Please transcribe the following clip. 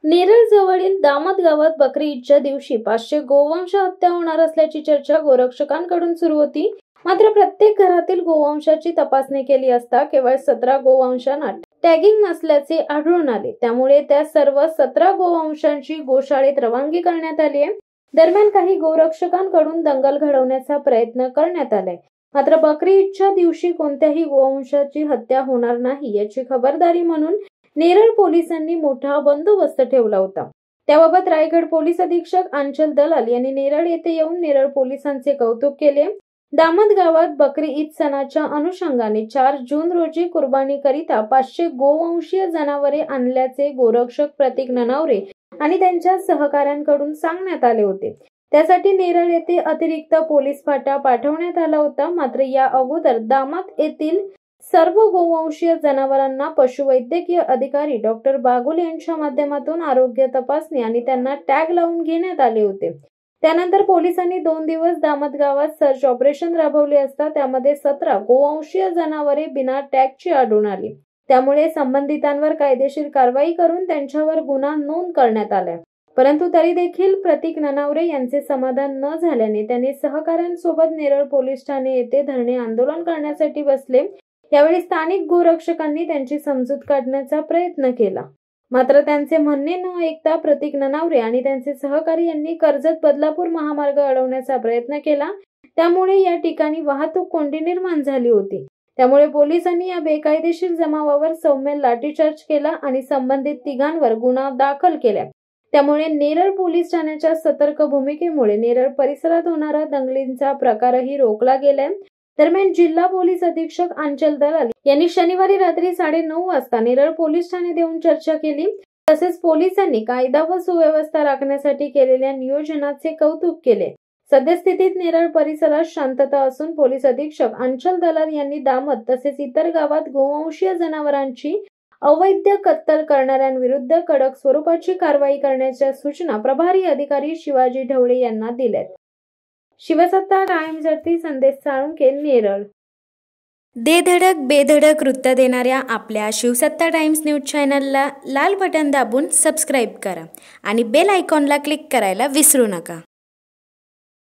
नेरळ जवळील दामत गावात बकरी ईदच्या दिवशी 500 गोवंश हत्या होणार असल्याची चर्चा गोरक्षकांकडून सुरू होती। मात्र प्रत्येक घरातील गोवंशाची तपासणी केली असता केवळ 17 गोवंशांना टॅगिंग नसल्याचे आढळून आले। त्यामुळे त्या सर्व 17 गोवंशांची गोशाळेत रवानगी करण्यात आली आहे। दरम्यान काही गोरक्षकांकडून दंगल घडवण्याचा प्रयत्न करण्यात आलाय। मात्र बकरी ईदच्या दिवशी कोणत्याही गोवंशाची हत्या होणार नाही याची खबरदारी म्हणून नेरळ पोलिसांनी मोठा बंदोबस्त ठेवला होता। त्याबाबत रायगड पोलीस अधीक्षक आंचल दलाल यांनी नेरळ येथे येऊन नेरळ पोलिसांचे कौतुक केले। दामत गावात बकरी ईद सणाच्या अनुषंगाने 4 जून रोजी कुर्बानीकरिता 500 गोवंशीय जनावरे आणल्याचे गोरक्षक प्रतीक ननावरे आणि त्यांच्या सहकाऱ्यांकडून सांगण्यात आले होते। त्यासाठी नेरळ येथे अतिरिक्त पोलीस फाटा पाठवण्यात आला होता। मात्र या अगोदर दामत येथील सर्व गोवंशीय जनावरांना पशुवैद्यकीय अधिकारी डॉक्टर बागुल यांच्या माध्यमातून आरोग्य तपासणी आणि त्यांना टॅग लावून घेण्यात आले होते। त्यानंतर पोलिसांनी 2 दिवस दामत गावात सर्च ऑपरेशन राबवले असता त्यामध्ये 17 गोवंशीय जनावरे बिना टॅगची आढळून आली। त्यामुळे संबंधितांवर कायदेशीर कारवाई करून त्यांच्यावर गुन्हा नोंद करण्यात आला। परंतु तरी देखील प्रतीक ननावरे यांचे समाधान न झाल्याने त्यांनी सहकाऱ्यांसोबत नेरळ पोलीस ठाणे येथे धरणे आंदोलन करण्यासाठी बसले। यावेळी स्थानिक गोरक्षकांनी त्यांची समजूत काढण्याचा प्रयत्न केला। मात्र त्यांचे म्हणणे न ऐकता प्रतीक ननावरे आणि त्यांचे सहकारी यांनी कर्जत बदलापूर महामार्ग अडवण्याचा प्रयत्न केला। त्यामुळे या ठिकाणी वाहतूक कोंडी निर्माण झाली होती। त्यामुळे पोलिसांनी या बेकायदेशीर जमावावर सौम्य लाठीचार्ज केला आणि संबंधित तिघांवर गुन्हा दाखल केला। त्यामुळे नेरळ पोलीस ठाण्याच्या सतर्क भूमिकेमुळे नेरळ परिसरात होणारा दंगलींचा प्रकारही रोखला गेलाय। दरम्यान जिल्हा पोलीस अधीक्षक आंचल दलाल यांनी शनिवारी रात्री 9:30 वाजता नेरळ पोलीस ठाण्यात येऊन चर्चा केली। तसेच पोलिसांनी कायदा व सुव्यवस्था राखण्यासाठी केलेल्या नियोजनाचे कौतुक केले। सद्यस्थितीत नेरळ परिसरात शांतता असून पोलीस अधीक्षक आंचल दलाल यांनी दामत तसेच इतर गावात गोवंशीय जनावरांची अवैध कत्तल करणाऱ्यांविरुद्ध कडक स्वरूपाची कारवाई करण्याच्या सूचना प्रभारी अधिकारी शिवाजी ढवळे यांना दिल्यात। शिवसत्ता टाइम्ससाठी संदेश साळुंखे, नेरळ। दे धडक बेधडक वृत्त देणाऱ्या आपल्या शिवसत्ता टाइम्स न्यूज चॅनलला लाल बटन दाबून सबस्क्राईब करा आणि बेल आयकॉनला क्लिक करायला विसरू नका।